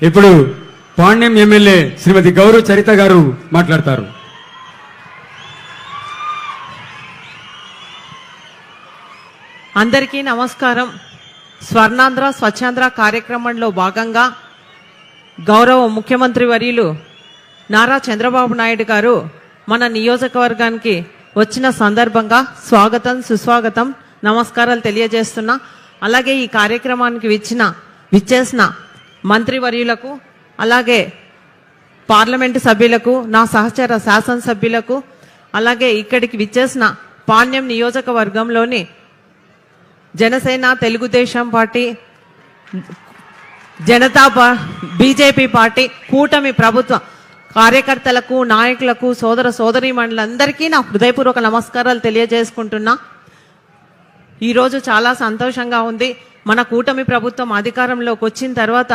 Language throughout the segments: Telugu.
ఇప్పుడు పాణ్యం ఎమ్మెల్యే శ్రీమతి గౌరవ్ చరిత గారు మాట్లాడతారు. అందరికీ నమస్కారం. స్వర్ణాంధ్ర స్వచ్ఛాంధ్ర కార్యక్రమంలో భాగంగా గౌరవ ముఖ్యమంత్రి వర్యులు నారా చంద్రబాబు నాయుడు గారు మన నియోజకవర్గానికి వచ్చిన సందర్భంగా స్వాగతం సుస్వాగతం నమస్కారాలు తెలియజేస్తున్నా. అలాగే ఈ కార్యక్రమానికి విచ్చేసిన మంత్రివర్యులకు, అలాగే పార్లమెంటు సభ్యులకు, నా సహచర శాసనసభ్యులకు, అలాగే ఇక్కడికి విచ్చేసిన పాణ్యం నియోజకవర్గంలోని Janasena, Telugu Desam party, BJP party, కూటమి ప్రభుత్వ కార్యకర్తలకు, నాయకులకు, సోదర సోదరీమణులందరికీ నా హృదయపూర్వక నమస్కారాలు తెలియజేసుకుంటున్నా. ఈరోజు చాలా సంతోషంగా ఉంది. మన కూటమి ప్రభుత్వం అధికారంలోకి వచ్చిన తర్వాత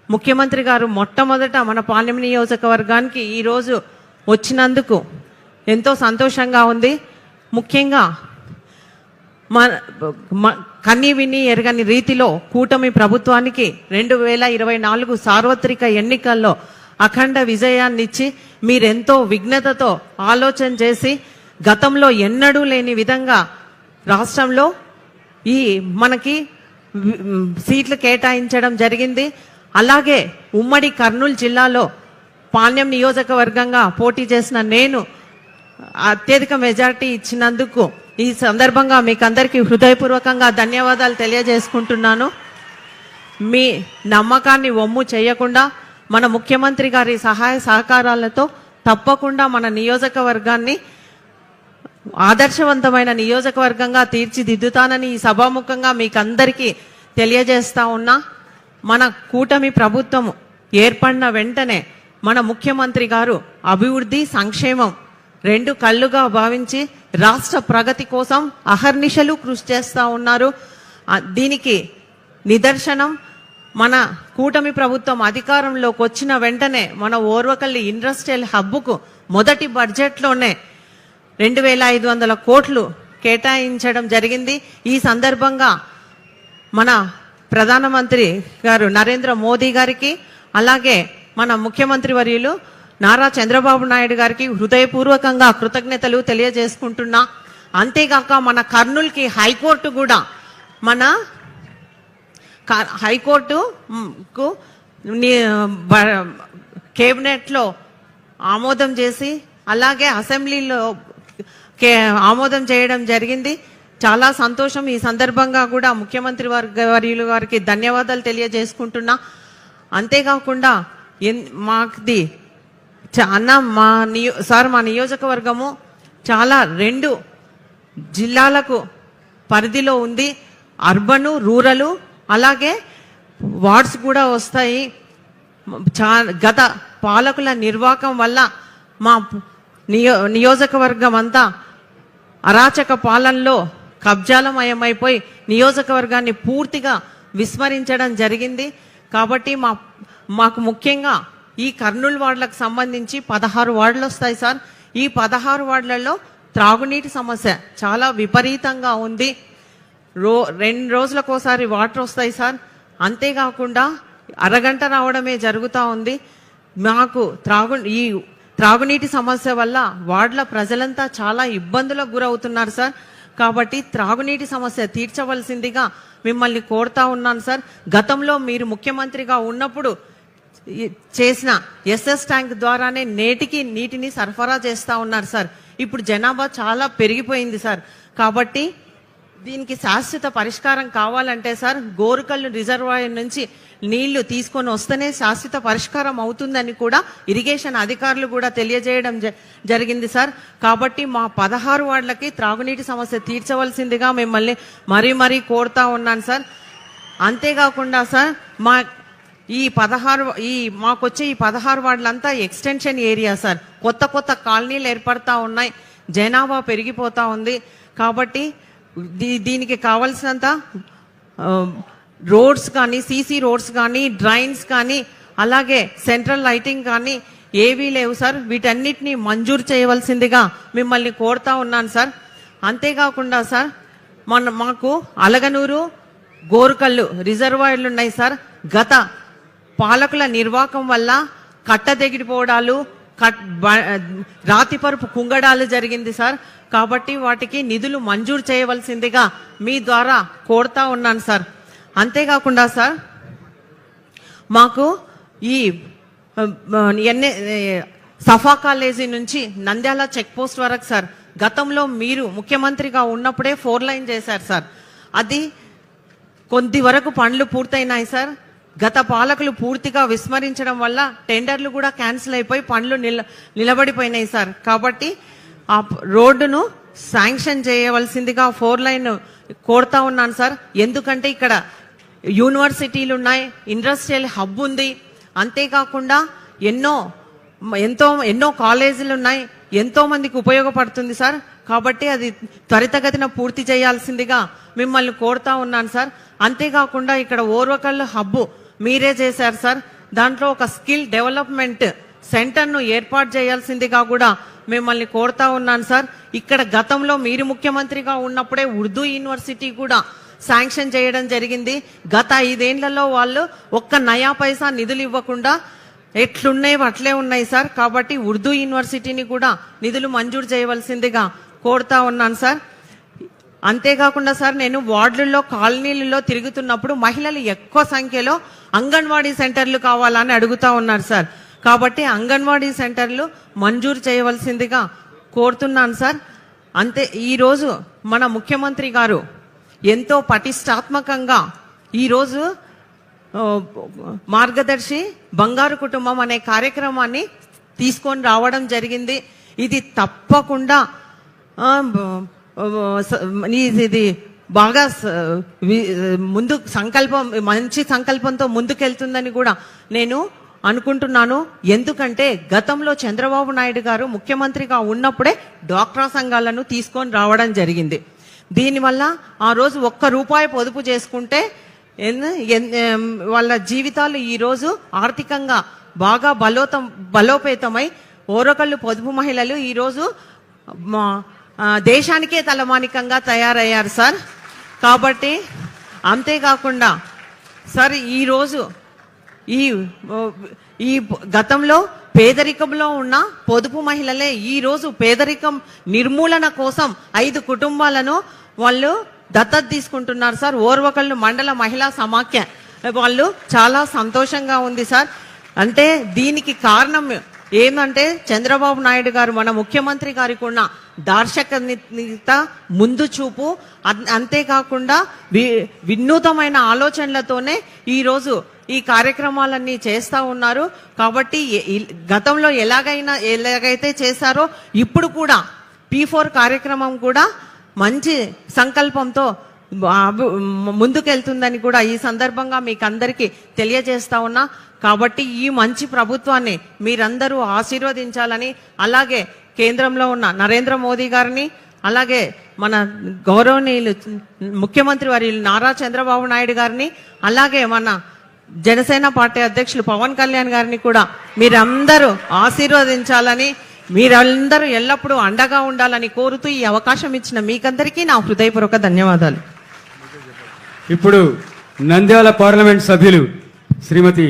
ముఖ్యమంత్రి గారు మొట్టమొదట మన పాణ్యం నియోజకవర్గానికి ఈరోజు వచ్చినందుకు ఎంతో సంతోషంగా ఉంది. ముఖ్యంగా కన్ని విని ఎరగని రీతిలో కూటమి ప్రభుత్వానికి 2024 సార్వత్రిక ఎన్నికల్లో అఖండ విజయాన్నిచ్చి మీరెంతో విఘ్నతతో ఆలోచన చేసి గతంలో ఎన్నడూ లేని విధంగా రాష్ట్రంలో మనకి సీట్లు కేటాయించడం జరిగింది. అలాగే ఉమ్మడి కర్నూలు జిల్లాలో పాణ్యం నియోజకవర్గంగా పోటీ చేసిన నేను అత్యధిక మెజార్టీ ఇచ్చినందుకు ఈ సందర్భంగా మీకు అందరికీ హృదయపూర్వకంగా ధన్యవాదాలు తెలియజేసుకుంటున్నాను. మీ నమ్మకాన్ని వమ్ము చేయకుండా మన ముఖ్యమంత్రి గారి సహాయ సహకారాలతో తప్పకుండా మన నియోజకవర్గాన్ని ఆదర్శవంతమైన నియోజకవర్గంగా తీర్చిదిద్దుతానని ఈ సభాముఖంగా మీకు అందరికీ తెలియజేస్తా ఉన్నా. మన కూటమి ప్రభుత్వం ఏర్పడిన వెంటనే మన ముఖ్యమంత్రి గారు అభివృద్ధి, సంక్షేమం రెండు కళ్ళుగా భావించి రాష్ట్ర ప్రగతి కోసం అహర్నిశలు కృషి చేస్తూ ఉన్నారు. దీనికి నిదర్శనం మన కూటమి ప్రభుత్వం అధికారంలోకి వచ్చిన వెంటనే మన ఓర్వకల్లి ఇండస్ట్రియల్ హబ్కు మొదటి బడ్జెట్లోనే 2500 కోట్లు కేటాయించడం జరిగింది. ఈ సందర్భంగా మన ప్రధానమంత్రి గారు నరేంద్ర మోదీ గారికి, అలాగే మన ముఖ్యమంత్రి వర్యులు నారా చంద్రబాబు నాయుడు గారికి హృదయపూర్వకంగా కృతజ్ఞతలు తెలియజేసుకుంటున్నా. అంతేగాక మన కర్నూలుకి హైకోర్టు కూడా మన హైకోర్టుకు కేబినెట్లో ఆమోదం చేసి, అలాగే అసెంబ్లీలో ఆమోదం చేయడం జరిగింది. చాలా సంతోషం. ఈ సందర్భంగా కూడా ముఖ్యమంత్రి వర్యులు గారికి ధన్యవాదాలు తెలియజేసుకుంటున్నా. అంతేకాకుండా మాది మా నియోజకవర్గము చాలా 2 జిల్లాలకు పరిధిలో ఉంది. అర్బను, రూరలు, అలాగే వార్డ్స్ కూడా వస్తాయి. గత పాలకుల నిర్వాహకం వల్ల మా నియోజకవర్గం అంతా అరాచక పాలనలో కబ్జాలమయమైపోయి నియోజకవర్గాన్ని పూర్తిగా విస్మరించడం జరిగింది. కాబట్టి మాకు ముఖ్యంగా ఈ కర్నూలు వార్డులకు సంబంధించి 16 వార్డులు వస్తాయి సార్. ఈ 16 వార్డులలో త్రాగునీటి సమస్య చాలా విపరీతంగా ఉంది. 2 రోజులకోసారి వాటర్ వస్తాయి సార్. అంతేకాకుండా అరగంట రావడమే జరుగుతూ ఉంది. మాకు త్రాగునీటి సమస్య వల్ల వార్డుల ప్రజలంతా చాలా ఇబ్బందులకు గురవుతున్నారు సార్. కాబట్టి త్రాగునీటి సమస్య తీర్చవలసిందిగా మిమ్మల్ని కోరుతా ఉన్నాను సార్. గతంలో మీరు ముఖ్యమంత్రిగా ఉన్నప్పుడు చేసిన ఎస్ఎస్ ట్యాంక్ ద్వారానే నేటికి నీటిని సరఫరా చేస్తూ ఉన్నారు సార్. ఇప్పుడు జనాభా చాలా పెరిగిపోయింది సార్. కాబట్టి దీనికి శాశ్వత పరిష్కారం కావాలంటే సార్ గోరుకల్లు రిజర్వాయర్ నుంచి నీళ్లు తీసుకొని వస్తేనే శాశ్వత పరిష్కారం అవుతుందని కూడా ఇరిగేషన్ అధికారులు కూడా తెలియజేయడం జరిగింది సార్. కాబట్టి మా 16 వార్డులకి త్రాగునీటి సమస్య తీర్చవలసిందిగా మిమ్మల్ని మరీ కోరుతా ఉన్నాను సార్. అంతేకాకుండా సార్ మాకొచ్చే ఈ 16 వార్డులంతా ఎక్స్టెన్షన్ ఏరియా సార్. కొత్త కాలనీలు ఏర్పడతా ఉన్నాయి. జనాభా పెరిగిపోతా ఉంది. కాబట్టి దీనికి కావలసినంత రోడ్స్ కానీ, సీసీ రోడ్స్ కానీ, డ్రైన్స్ కానీ, అలాగే సెంట్రల్ లైటింగ్ కానీ ఏవీ లేవు సార్. వీటన్నిటిని మంజూరు చేయవలసిందిగా మిమ్మల్ని కోరుతా ఉన్నాను సార్. అంతేకాకుండా సార్ మాకు అలగనూరు, గోరుకల్లు రిజర్వాయర్లు ఉన్నాయి సార్. గత పాలకుల నిర్వాకం వల్ల కట్టదెగిడిపోవడాలు రాతి పరుపు కుంగడాలు జరిగింది సార్. కాబట్టి వాటికి నిధులు మంజూరు చేయవలసిందిగా మీ ద్వారా కోరుతా ఉన్నాను సార్. అంతేకాకుండా సార్ మాకు ఈ సఫా కాలేజీ నుంచి నంద్యాల చెక్ పోస్ట్ వరకు సార్ గతంలో మీరు ముఖ్యమంత్రిగా ఉన్నప్పుడే 4 లైన్ చేశారు సార్. అది కొద్ది వరకు పనులు పూర్తయినాయి సార్. గత పాలకులు పూర్తిగా విస్మరించడం వల్ల టెండర్లు కూడా క్యాన్సిల్ అయిపోయి పనులు నిలబడిపోయినాయి సార్. కాబట్టి ఆ రోడ్డును శాంక్షన్ చేయవలసిందిగా 4 లైన్ కోరుతా ఉన్నాను సార్. ఎందుకంటే ఇక్కడ యూనివర్సిటీలు ఉన్నాయి, ఇండస్ట్రియల్ హబ్ ఉంది, అంతేకాకుండా ఎన్నో కాలేజీలు ఉన్నాయి, ఎంతో మందికి ఉపయోగపడుతుంది సార్. కాబట్టి అది త్వరితగతిన పూర్తి చేయాల్సిందిగా మిమ్మల్ని కోరుతా ఉన్నాను సార్. అంతేకాకుండా ఇక్కడ ఓర్వకల్లు హబ్బు మీరే చేశారు సార్. దాంట్లో ఒక స్కిల్ డెవలప్మెంట్ సెంటర్ను ఏర్పాటు చేయాల్సిందిగా కూడా మిమ్మల్ని కోరుతా ఉన్నాను సార్. ఇక్కడ గతంలో మీరు ముఖ్యమంత్రిగా ఉన్నప్పుడే ఉర్దూ యూనివర్సిటీ కూడా శాంక్షన్ చేయడం జరిగింది. గత 5 ఏళ్లలో వాళ్ళు ఒక్క నయా పైసా నిధులు ఇవ్వకుండా ఎట్లున్నాయి అట్లే ఉన్నాయి సార్. కాబట్టి ఉర్దూ యూనివర్సిటీని కూడా నిధులు మంజూరు చేయవలసిందిగా కోరుతా ఉన్నాను సార్. అంతేకాకుండా సార్ నేను వార్డులలో కాలనీలలో తిరుగుతున్నప్పుడు మహిళలు ఎక్కువ సంఖ్యలో అంగన్వాడీ సెంటర్లు కావాలని అడుగుతా ఉన్నారు సార్. కాబట్టి అంగన్వాడీ సెంటర్లు మంజూరు చేయవలసిందిగా కోరుతున్నాను సార్. ఈరోజు మన ముఖ్యమంత్రి గారు ఎంతో పటిష్టాత్మకంగా ఈరోజు మార్గదర్శి బంగారు కుటుంబం అనే కార్యక్రమాన్ని తీసుకొని రావడం జరిగింది. ఇది తప్పకుండా ఇది బాగా ముందు మంచి సంకల్పంతో ముందుకెళ్తుందని కూడా నేను అనుకుంటున్నాను. ఎందుకంటే గతంలో చంద్రబాబు నాయుడు గారు ముఖ్యమంత్రిగా ఉన్నప్పుడే డ్వాక్రా సంఘాలను తీసుకొని రావడం జరిగింది. దీనివల్ల ఆ రోజు ₹1 పొదుపు చేసుకుంటే వాళ్ళ జీవితాలు ఈరోజు ఆర్థికంగా బాగా బలోపేతమై ఓరకళ్ళు పొదుపు మహిళలు ఈరోజు దేశానికే తలమానికంగా తయారయ్యారు సార్. కాబట్టి అంతేకాకుండా సార్ ఈరోజు ఈ గతంలో పేదరికంలో ఉన్న పొదుపు మహిళలే ఈరోజు పేదరికం నిర్మూలన కోసం 5 కుటుంబాలను వాళ్ళు దత్తత తీసుకుంటున్నారు సార్. ఓర్వకల్లు మండల మహిళా సమాఖ్య వాళ్ళు చాలా సంతోషంగా ఉంది సార్. అంటే దీనికి కారణం ఏమంటే చంద్రబాబు నాయుడు గారు మన ముఖ్యమంత్రి గారికి ఉన్న దార్శనికత, ముందు చూపు, అంతేకాకుండా వినూతమైన ఆలోచనలతోనే ఈరోజు ఈ కార్యక్రమాలన్నీ చేస్తా ఉన్నారు. కాబట్టి గతంలో ఎలాగైతే చేశారో ఇప్పుడు కూడా P4 కార్యక్రమం కూడా మంచి సంకల్పంతో ముందుకెళ్తుందని కూడా ఈ సందర్భంగా మీకు అందరికీ తెలియజేస్తా ఉన్నా. కాబట్టి ఈ మంచి ప్రభుత్వాన్ని మీరందరూ ఆశీర్వదించాలని, అలాగే కేంద్రంలో ఉన్న నరేంద్ర మోదీ గారిని, అలాగే మన గౌరవనీయులు ముఖ్యమంత్రి వర్యులు నారా చంద్రబాబు నాయుడు గారిని, అలాగే మన జనసేన పార్టీ అధ్యక్షులు పవన్ కళ్యాణ్ గారిని కూడా మీరందరూ ఆశీర్వదించాలని, మీరందరూ ఎల్లప్పుడూ అండగా ఉండాలని కోరుతూ ఈ అవకాశం ఇచ్చిన మీకందరికీ నా హృదయపూర్వక ధన్యవాదాలు. ఇప్పుడు నంద్యాల పార్లమెంట్ సభ్యులు శ్రీమతి